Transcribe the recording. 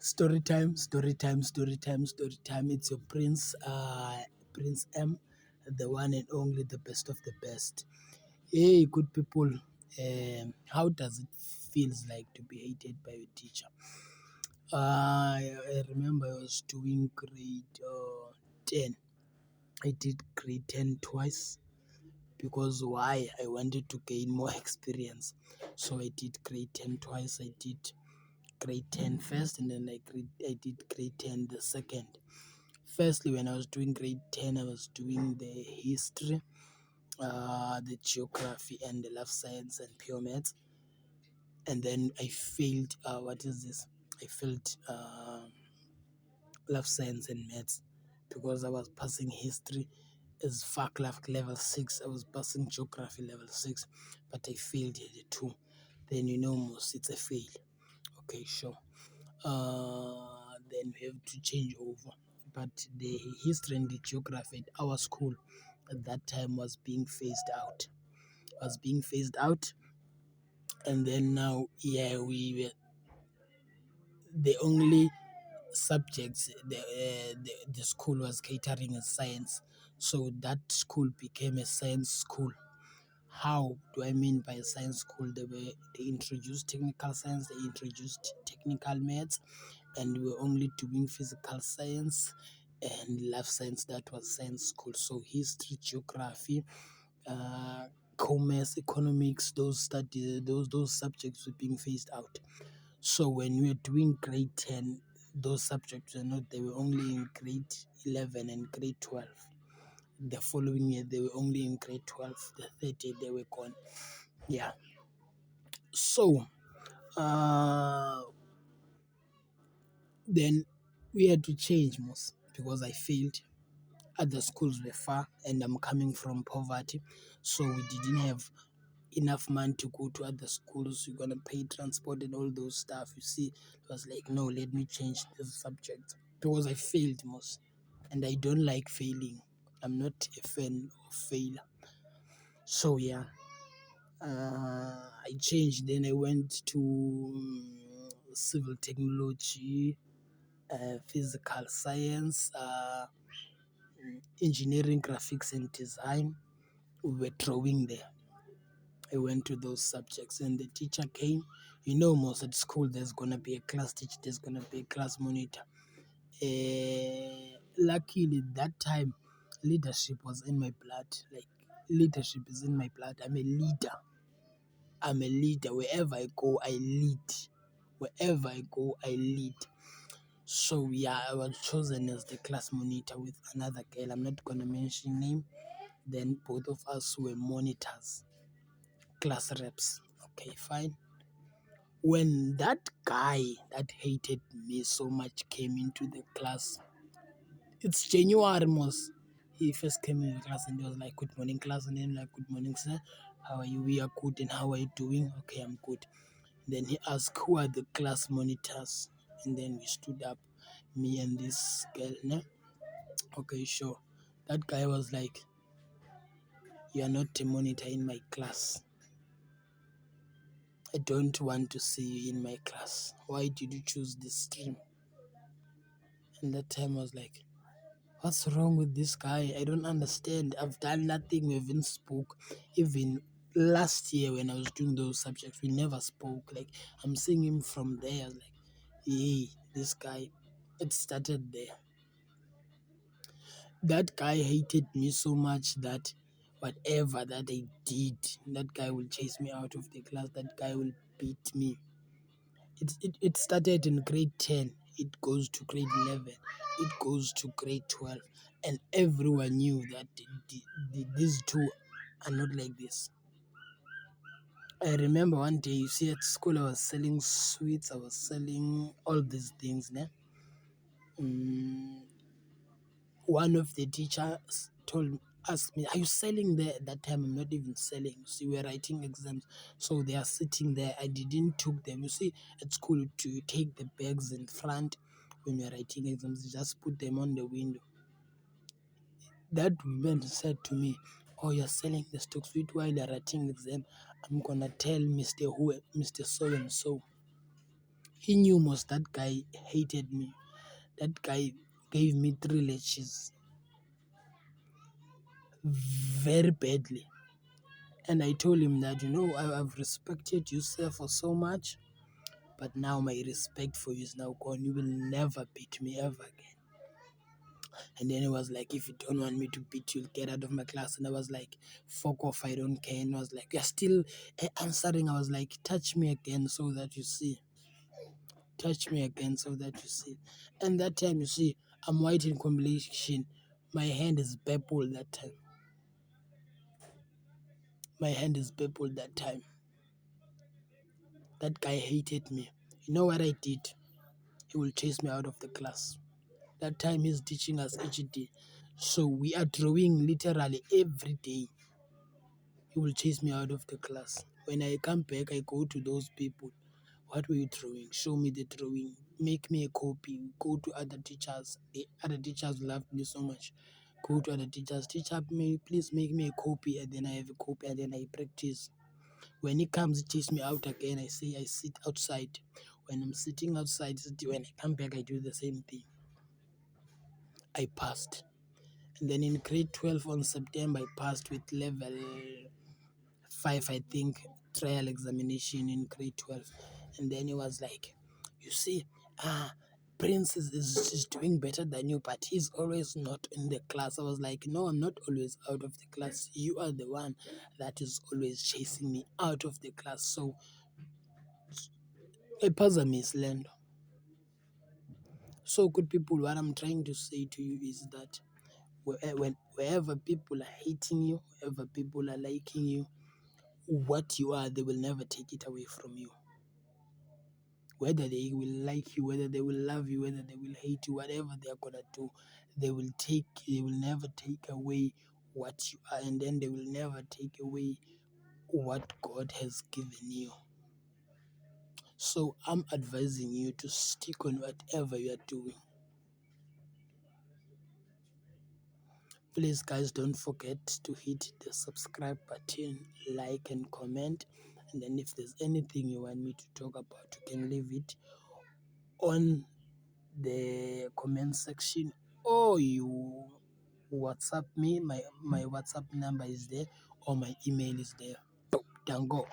Story time, story time, story time, story time. It's your Prince, Prince M, the one and only, the best of the best. Hey, good people. How does it feels like to be hated by your teacher? I remember I was doing grade 10. I did grade 10 twice because why? I wanted to gain more experience. So I did grade 10 twice. I did grade 10 first, and then I did grade 10 the second. Firstly, when I was doing grade 10, I was doing the history, the geography, and the life science and pure maths. And then I failed. What is this? I failed life science and maths because I was passing history as FAC level 6. I was passing geography level 6, but I failed the two. Then most it's a fail. Okay, sure. Then we have to change over. But the history and the geography at our school at that time was being phased out. And then now, yeah, we were the only subjects the school was catering is science. So that school became a science school. How do I mean by a science school? They introduced technical science, they introduced technical maths, and we were only doing physical science and life science. That was science school. So history, geography, uh, commerce, economics, those subjects were being phased out. So when we were doing grade 10, those subjects were not. They were only in grade 11 and grade 12. The following year, they were only in grade 12. The third year, they were gone. Yeah. So, uh, then we had to change most because I failed. Other schools were far, and I'm coming from poverty, so we didn't have enough money to go to other schools. You're gonna pay transport and all those stuff. You see, it was like, no, let me change this subject because I failed most, and I don't like failing. I'm not a fan of failure. So yeah, I changed. Then I went to civil technology, physical science, engineering, graphics, and design. We were drawing there. I went to those subjects, and the teacher came. Most at school, there's gonna be a class teacher, there's gonna be a class monitor. Luckily, that time, leadership was in my blood. Like, leadership is in my blood. I'm a leader. Wherever I go, I lead. Wherever I go, I lead. So yeah, I was chosen as the class monitor with another girl. I'm not gonna mention name. Then both of us were monitors, class reps. Okay, fine. When that guy that hated me so much came into the class, it's January most. He first came in the class and he was like, "Good morning, class," and then like, "Good morning, sir. How are you? We are good, and how are you doing?" "Okay, I'm good." Then he asked, "Who are the class monitors?" And then we stood up, me and this girl. Ne? Okay, sure. That guy was like, "You are not a monitor in my class. I don't want to see you in my class. Why did you choose this stream?" And that time I was like, what's wrong with this guy? I don't understand. I've done nothing. We haven't spoke. Even last year when I was doing those subjects, we never spoke. Like, I'm seeing him from there. I was like, hey, this guy. It started there. That guy hated me so much that whatever that I did, that guy will chase me out of the class. That guy will beat me. It started in grade 10. It goes to grade 11. It goes to grade 12. And everyone knew that these two are not like this. I remember one day, you see, at school, I was selling sweets. I was selling all these things. Ne? Mm, One of the teachers asked me, "Are you selling there?" At that time, I'm not even selling. See, we're writing exams, so they are sitting there. I didn't took them. You see, at school, to take the bags in front when you're writing exams, you just put them on the window. That woman said to me, "Oh, you're selling the stock sweet while you're writing exam. I'm gonna tell Mr. Who, Mr. So and so." He knew most that guy hated me. That guy gave me 3 lashes very badly. And I told him that, I've respected you, sir, for so much, but now my respect for you is now gone. You will never beat me ever again. And then he was like, if you don't want me to beat you, get out of my class. And I was like, fuck off, I don't care. And I was like, you're still answering. I was like, touch me again so that you see. Touch me again so that you see. And that time, you see, I'm white in combination. My hand is purple that time. My hand is purple that time. That guy hated me. You know what I did? He will chase me out of the class. That time he's teaching us HD. So we are drawing literally every day. He will chase me out of the class. When I come back, I go to those people. What were you drawing? Show me the drawing. Make me a copy. Go to other teachers. The other teachers loved me so much. Go to other teachers. Teacher, please make me a copy. And then I have a copy and then I practice. When he comes, he chases me out again. I say I sit outside. When I'm sitting outside, when I come back, I do the same thing. I passed. And then in grade 12 on September, I passed with level 5, I think, trial examination in grade 12. And then he was like, you see, Prince is doing better than you, but he's always not in the class. I was like, no, I'm not always out of the class. You are the one that is always chasing me out of the class. So, Miss Lendo. So, good people, what I'm trying to say to you is that wherever people are hating you, wherever people are liking you, what you are, they will never take it away from you. Whether they will like you, whether they will love you, whether they will hate you, whatever they are gonna do, they will never take away what you are, and then they will never take away what God has given you. So I'm advising you to stick on whatever you are doing. Please, guys, don't forget to hit the subscribe button, like and comment. And then if there's anything you want me to talk about, you can leave it on the comment section, or you WhatsApp me. My WhatsApp number is there, or my email is there. Dango.